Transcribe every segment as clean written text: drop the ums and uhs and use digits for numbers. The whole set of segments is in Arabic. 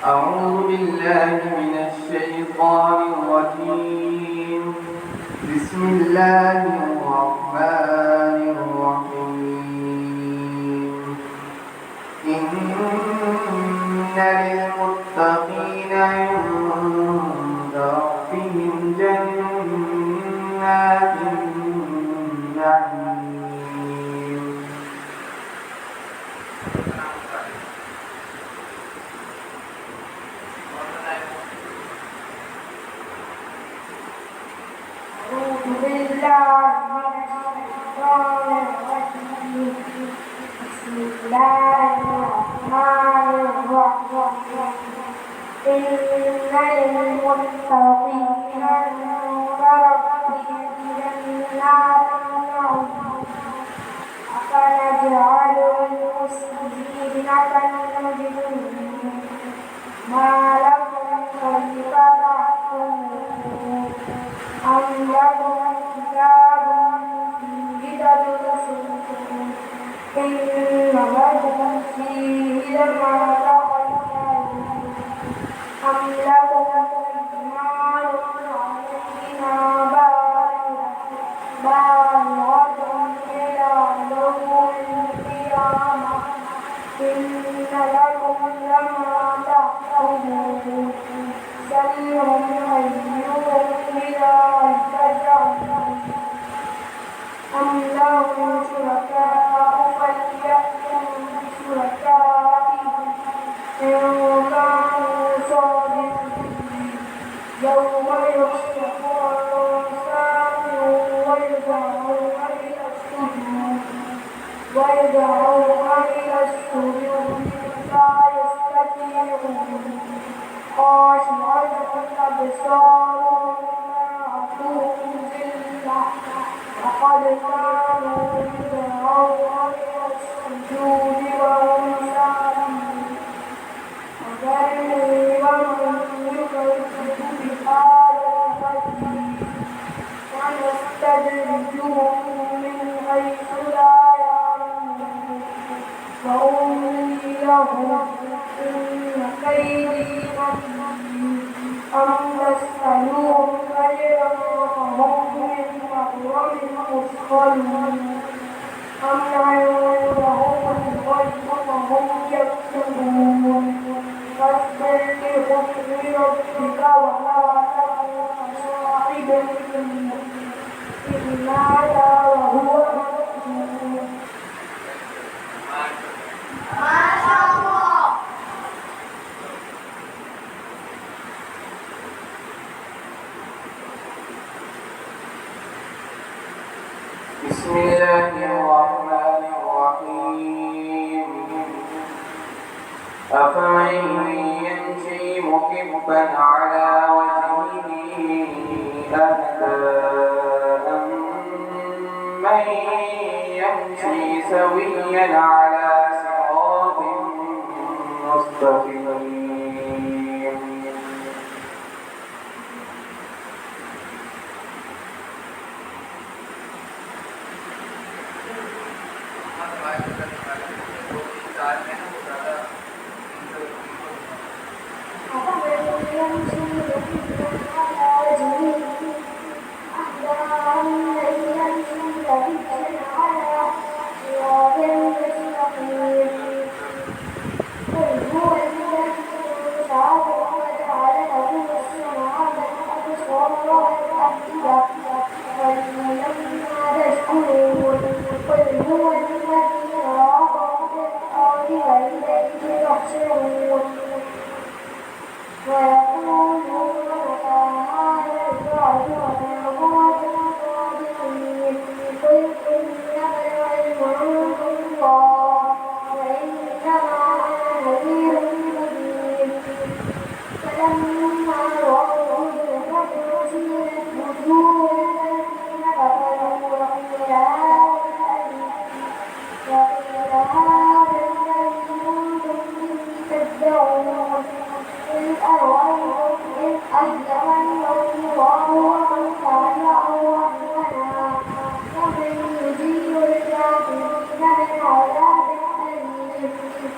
أعوذ بالله من الشيطان الرجيم. بسم الله الرحمن الرحيم. إن للمتقين عند ربهم جنات النعيم. أعوذ بالله من الشيطان الرجيم. بسم الله الرحمن الرحيم. إن للمتقين عند ربهم جنات النعيم. أفنجعل المسلمين كالمجرمين ما لكم كيف تحكمون أم لكم كتاب فيه تدرسون إن لكم فيه لما تخيرون أم لكم إيمان علينا بالغة إلى يوم القيامة إن لكم لما تحكمون سلهم أيهم بذلك زعموا أم لهم شركاء فليأتوا بشركائهم إن كانوا صادقين يوم يكشف عن ساق ويدعون إلى السجود لا يستطيعون خاشعة أبصارهم ترهقهم ذلة وقد كانوا يدعون إلى السجود وهم سالمون وذرني ومن يكذب بهذا الحديث ونستدرجهم من حيث لا يعلمون وأملي لهم إن كيدي متين أم تسألهم أجرا فهم من مغرم مثقلون أم عندهم الغيب فهم يكتبون فاصبر لحكم ربك ولا تكن كصاحب الحوت إذ نادى وهو مكذوب. بسم الله الرحمن الرحيم. أفمن يمشي مكبا على وجهه أهدى أمن يمشي سويا على صراط مستقيم.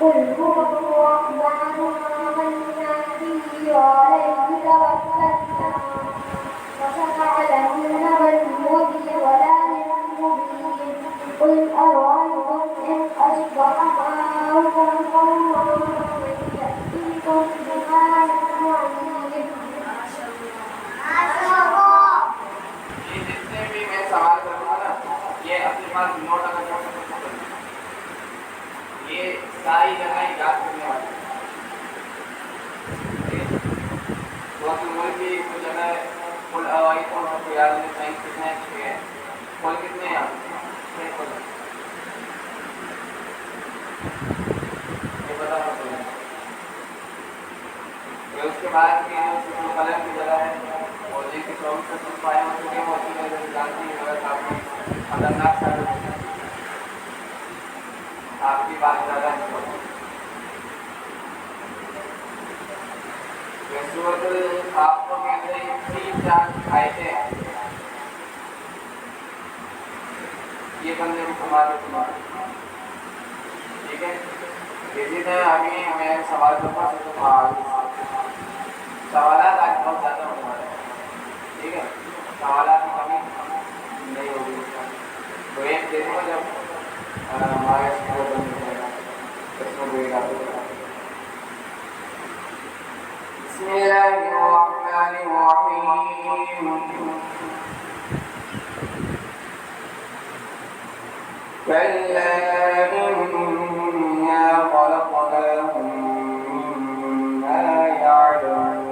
قل هو الرحمن آمنا وأخاهم قوما يأتيكم بآية عظيم. ये जितने भी मैं सवाल करूँगा ना, ये अपने पास नोट अगर कर सकते हो, ये सारी जगह याद करने वाली है। तो तुम की कुछ जगह फुल अवाई तो सबको याद होने चाहिए कितने अच्छे हैं, फुल कितने याद ये पता होना चाहिए। उसके बाद की जो कलर की जगह है और जिनकी 24% पाए हो चुके हैं, वो अच्छी तरह से जानती है। अगर काफ़ी खतरनाक साबित होती है, आपकी बात ज़्यादा नहीं होती। सूरत आपको के अंदर 3-4 आयतें हैं, ये बंदे को तुम्हारे ठीक है। इसी तरह अभी मैं सवाल करूँगा, सवालात आज बहुत ज़्यादा होने वाले हैं, ठीक है। सवालात की कमी नहीं होगी, तो एक देखो जब हमारे स्कूल बंद हो जाएगा इसमें देगा। बिस्मिल्लाहिर्रहमानिर्रहीम। कल्ला इन्ना खलक़नाहुम मिम्मा यअलमून।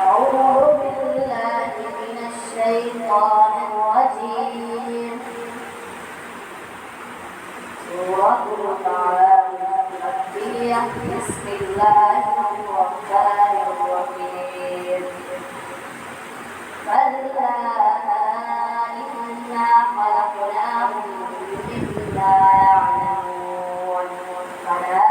أعوذ بالله من الشيطان الرجيم. سورة الأعراف مكية. بسم الله الرحمن الرحيم. كلا إنا خلقناهم مما يعلمون. فلا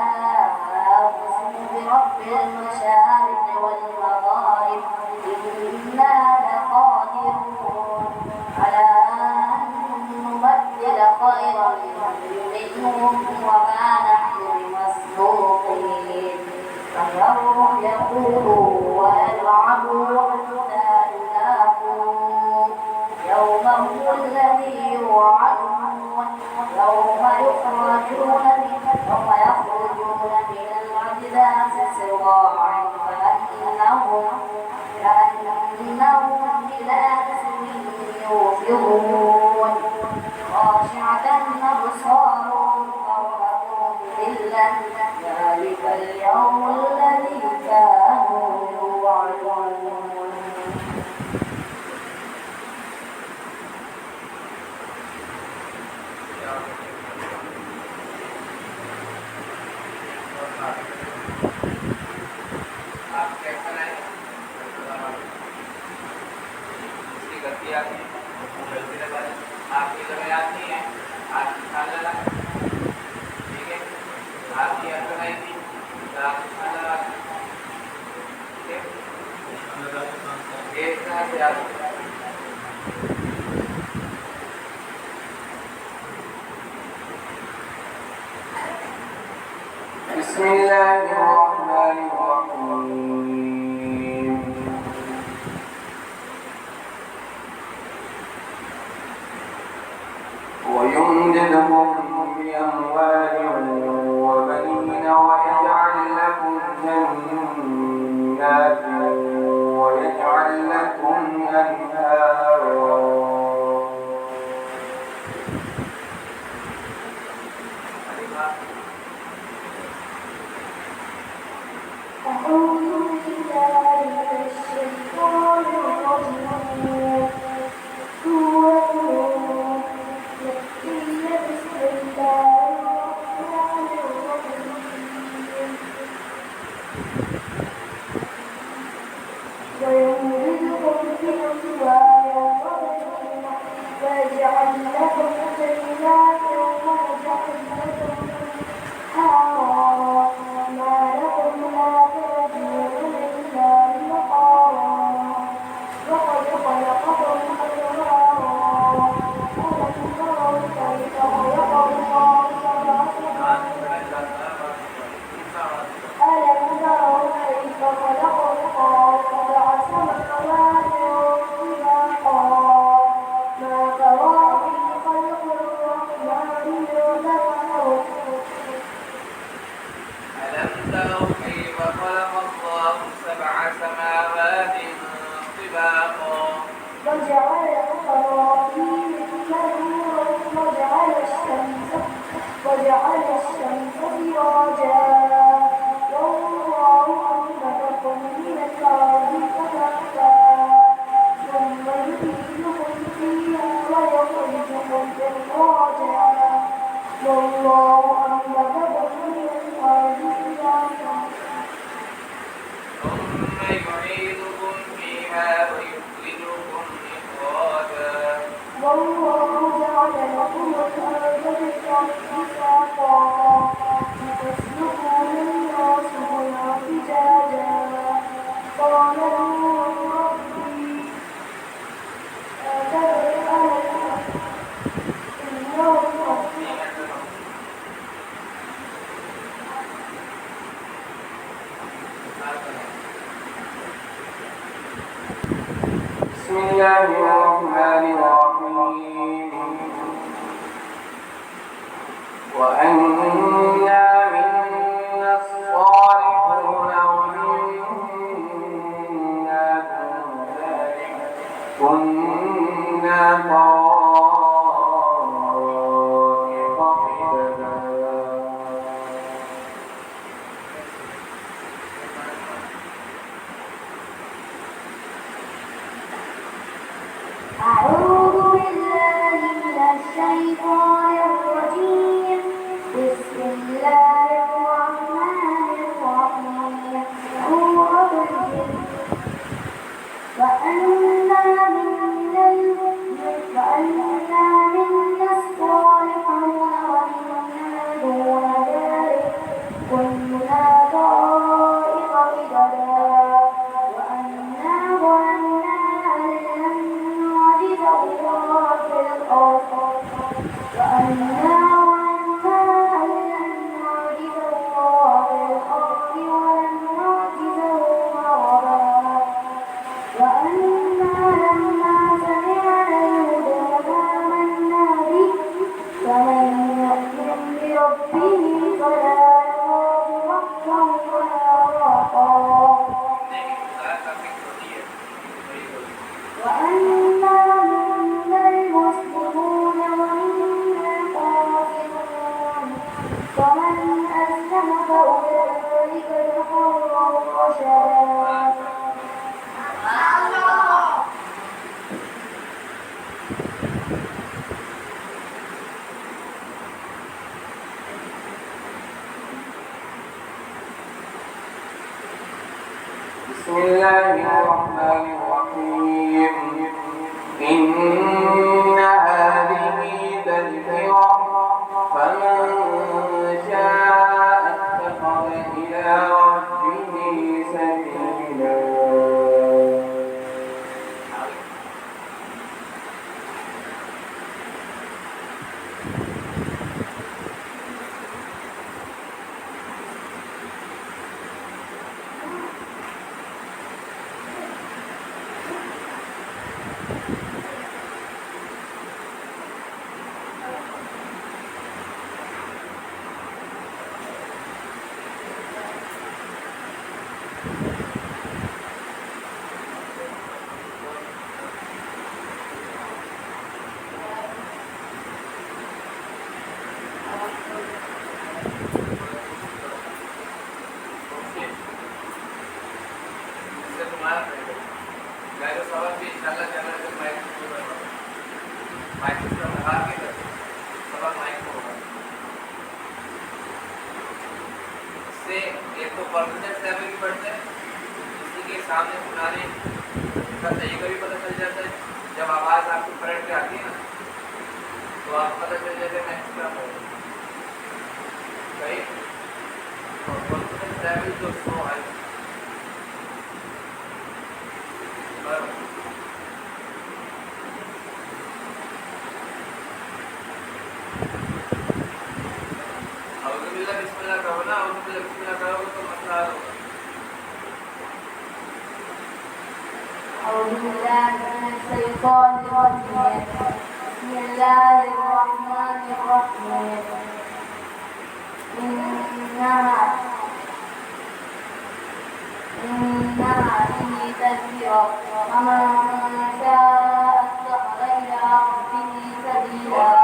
أقسم برب المشارق والمغارب إنا لقادرون على أن نبدل خيرا منهم وما نحن بمسبوقين. فذرهم يقولوا ويلعبوا حتى يلاقوا يومهم الذي يوعدون. يوم يخرجون من الأجداث سراعا كأنهم إلى نسل يوفضون. خاشعة أبصارهم ترهقهم ذلة. ذلك اليوم الذي كانوا يوعدون. आप कैसा है इसकी गलती आती है, गलती लगा आपकी जगह याद नहीं है, आप ख्याल लगा, ठीक है। आपकी अकल आई थी तो आप ख्याल लगा, ठीक है। इस तरह से याद बिस्मिल्लाहिर्रहमानिर्रहीम। ويمددكم بأموال وبنين ويجعل لكم جنات ويجعل لكم أنهارا. أعوذ بالله من الشيطان الرجيم. سورة مكية. بسم الله الرحمن الرحيم. ويمددكم بأموال وبنين ويجعل لكم جنات ويجعل لكم أنهارا. ما لكم لا ترجون لله وقارا. وقد خلقكم أطوارا. ألم تروا كيف خلق الله سبع سماوات؟ ألم تروا كيف خلق الله وجعل الشمس سراجا والله أنبتكم من الأرض نباتا ثم يعيدكم فيها ويخرجكم إخراجا والله أنبتكم من الأرض نباتا ثم يعيدكم فيها ويخرجكم إخراجا والله جعل لكم الأرض بساطا لتسلكوا منها سبلا فجاجا قال نوح ربي لا تذر على الأرض إنهم بسم الله الرحمن الرحيم وأنا منا الصالحون ومنا دون ذلك كنا طائف قددا أعوذ بالله من الشيطان الرجيم بسم الله الرحمن الرحيم سورة الجن وأنا منا الصالحون ومنا دون ذلك كنا طائف قددا وأنا ظننا أن لن نعجز الله في الأرض وأنا ظننا أن لن نعجز الله في الأرض ولن نعجزه هربا وأنا لما سمعنا الهدى آمنا به فمن يؤمن بربه فلا يخاف بخسا ولا رهقا وأنا منا المسلمون ومنا القاسطون فمن أسلم فأولئك تحروا رشدا بسم الله الرحمن الرحيم إن هذه تذكرة فمن شاء اتخذ إلى ربه سبيلا एक तो परमानेंट लेवल की पढ़ते हैं, किसी के सामने सुनाने का तरीका भी पता चल जाता है। जब आवाज़ आपकी फ्रंट पे आती है ना, तो आपको पता चल जाता है नेक्स्ट क्या होगा। सही? और परमानेंट लेवल तो स्लो है। बिस्मिल्लाह कहो ना, बिस्मिल्लाह कहोगे तो मसला हल होगा। أعوذ بالله من الشيطان الرجيم بسم الله الرحمن الرحيم إنها هذه تذكرة فمن شاء اتخذ إلى ربه سبيلا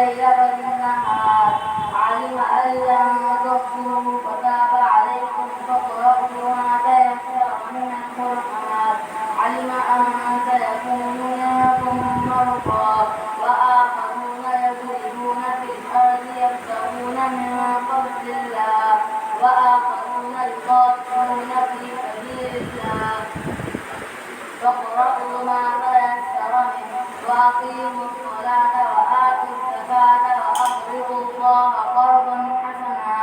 الليل والنهار علم أن لن تحصوا فتاب عليكم فاقرؤوا ما تيسر من القرآن علم أن سيكون منكم مرضى وآخرون يضربون في الأرض يبتغون من فضل الله وآخرون يقاتلون في سبيل الله فاقرؤوا ما تيسر منه وأقيموا الصلاة وآتوا الزكاة وأقرضوا الله قرضا حسنا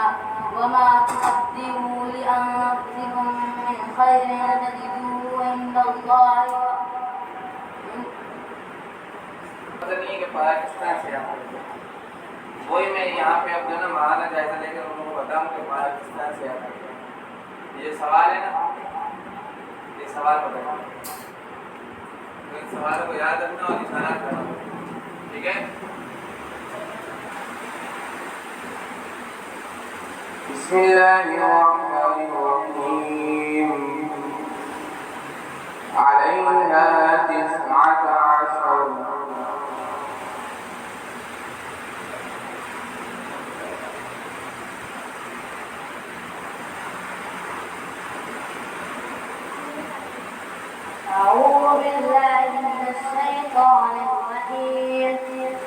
وما تقدموا لأنفسكم من خير تجدوه عند الله नहीं कि पाकिस्तान से आप वही मैं यहाँ पे अब जो ना महाना जायजा लेकर उन लोगों को बताऊँ कि पाकिस्तान से आता है। ये सवाल है ना, ये सवाल बताइए, तो इन सवालों को याद रखना और निशाना करना, ठीक है। बिस्मिल्लाहिर्रहमानिर्रहीम अलैहा 19 أعوذ بالله من الشيطان الرجيم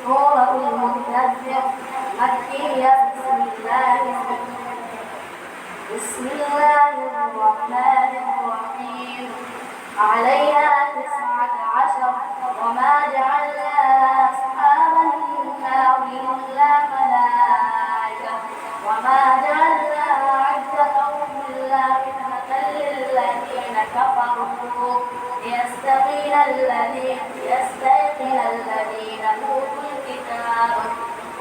سورة المدثر مكية بسم الله الرحمن الرحيم عليها 19 وما جعلنا أصحاب النار إلا ملائكة وما جعلنا عدتهم إلا فتنة للذين كفروا ليستيقن الذين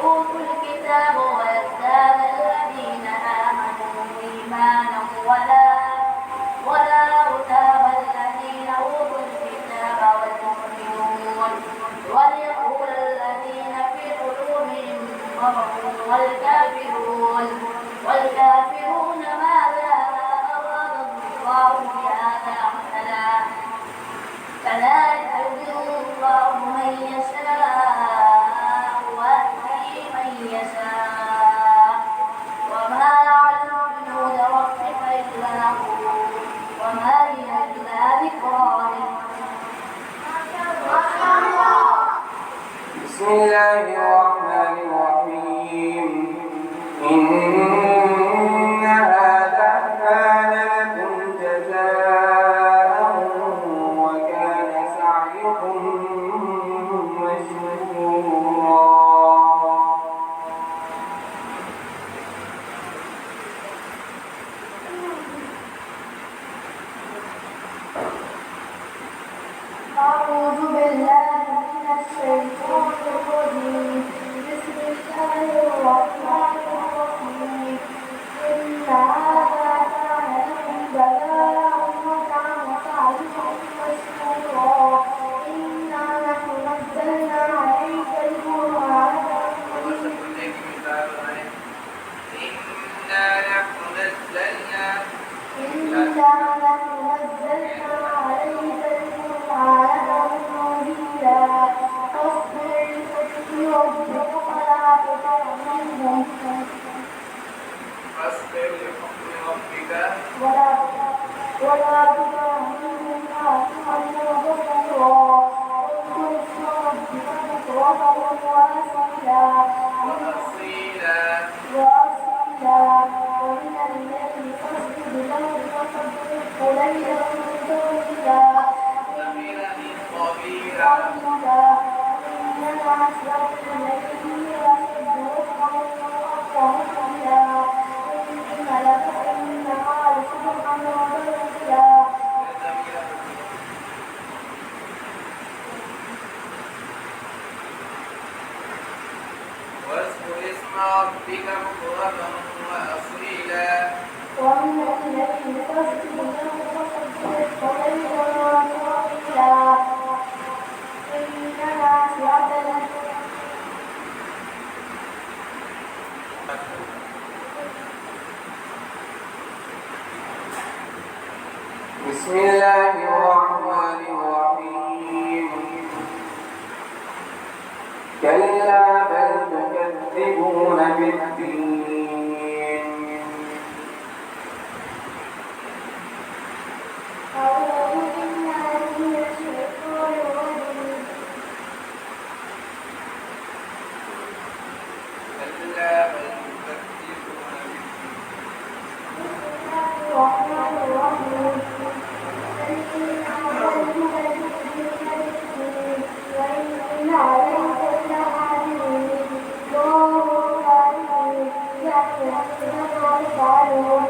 أوتوا الكتاب ويزداد الذين آمنوا إيمانا ولا ارتاب الذين أوتوا الكتاب والمؤمنون وليقول الذين في قلوبهم مرض والكافرون ماذا أراد الله بهذا مثلا كذلك يضل الله من يشاء ويهدي من يشاء وما يعلم جنود ربك إلا هو وما هي إلا ذكرى بسم الله الرحمن الرحيم إن هذا كان لكم جزاء وكان سعيكم مشكورا أعوذ بالله من الشيطان الرجيم بسم الله الرحمن الرحيم إن هذا كان لكم بلاء وكان سعيكم مشكورا إنا نحن نزلنا عليك القرآن إنا نحن نزلنا عليك القرآن تنزيلا فاصبر لحكم ربك فلا تطع منهم ولا تطع منهم آثما وكفورا واذكر اسم ربك بكرة وأصيلا ومن الليل فاسجد له وسبحه ليلا طويلا إنما أسرع الليل وأشد رفعا وأقوى قيلا إن لك في النهار سبحا وطويلا واذكر اسم ربك بكرة وأصيلا ومن الليل فاسجد له وسبحه ليلا طويلا إنما أسرع بسم الله الرحمن الرحيم كلا بل بالدين. أعوذ بالله من الشيطان الرجيم. كلا بل تكذبون بسم الله الرحمن الرحيم. الذين عملوا بالدين وإن عليك لحافظين كرام يعلمون ما تفعلون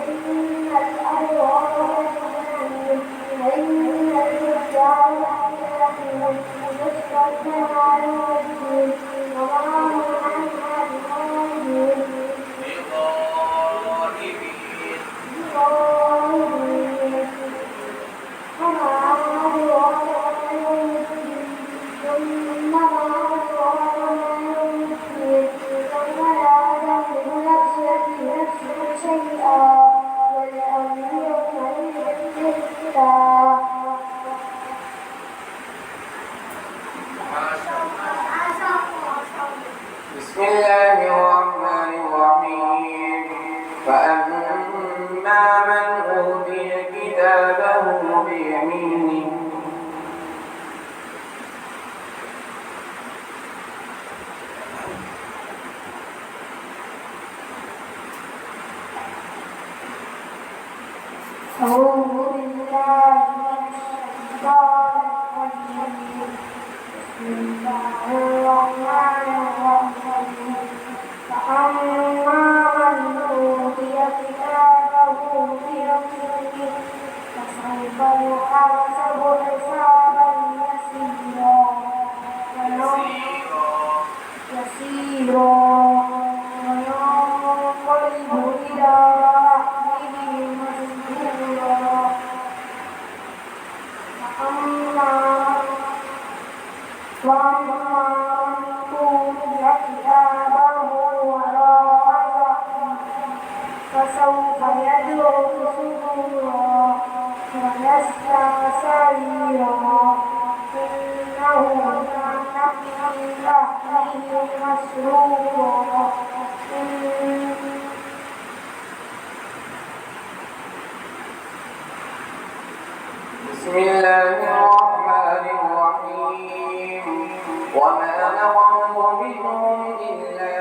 إن الأبرار لفي وإن الفجار لفي جحيم يسقون على وجههم وما هم عنها بغائبين بغائبين. بغائبين وما أدراك ما يوم الدين ثم ما أدراك ما يوم الدين يوم لا تملك نفس لنفس شيئا والأمر يومئذ لله. بسم الله الرحمن الرحيم. فأما من أوتي كتابه بيمينه أعوذ بالله من الشيطان الرجيم. بسم الله الرحمن الرحيم. فأما من أوتي كتابه بيمينه فسوف يحاسب حسابا يسيرا وينقلب إلى أهله مسرورا. وأما من أوتي كتابه وراء ظهره فسوف يدعو ثبورا ويصلى سعيرا إنه كان في أهله مسرورا. بسم الله الرحمن الرحيم. وما نقموا منهم إلا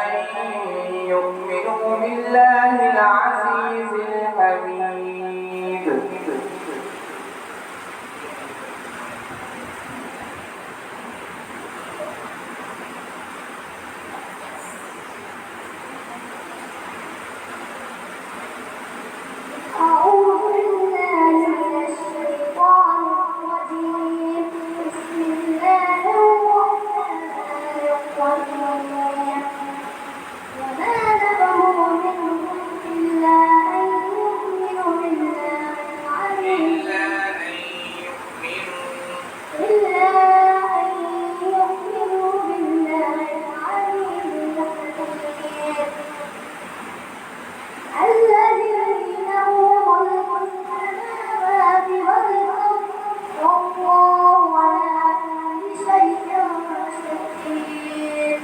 أن يؤمنوا بالله العزيز الحميد. أعوذ بالله من الشيطان الرجيم. بسم الله الرحمن الرحيم. وما نقموا منهم إلا أن يؤمنوا بالله العزيز الحكيم. الذي له ملك السماوات والأرض والله على كل شيء شهيد.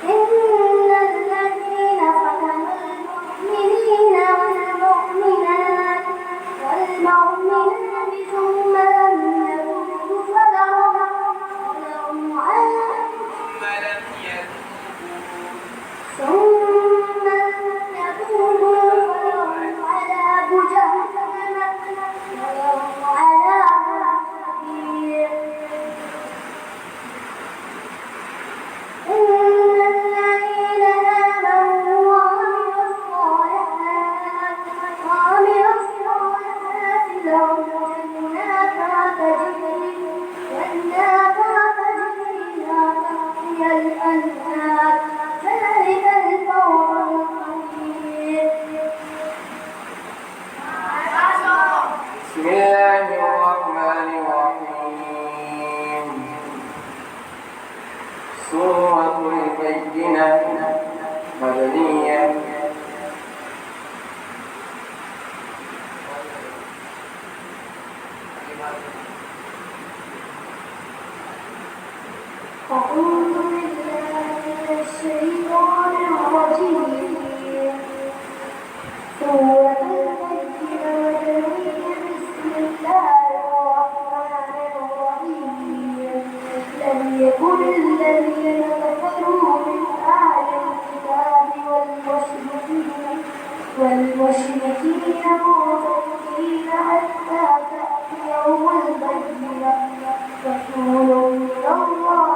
إن الذين فتنوا المؤمنين والمؤمنات ثم لم يتوبوا فلهم عذاب جهنم ولهم عذاب الحريق. إن الذين آمنوا وعملوا الصالحات لهم جنات تجري من تحتها الأنهار ذلك الفوز الكبير. بسم الله الرحمن الرحيم. سورة البينة مدنية. أعوذ بالله من الذين كفروا من أهل الكتاب والمشركين منفكين حتى تأتيهم البينة رسول من الله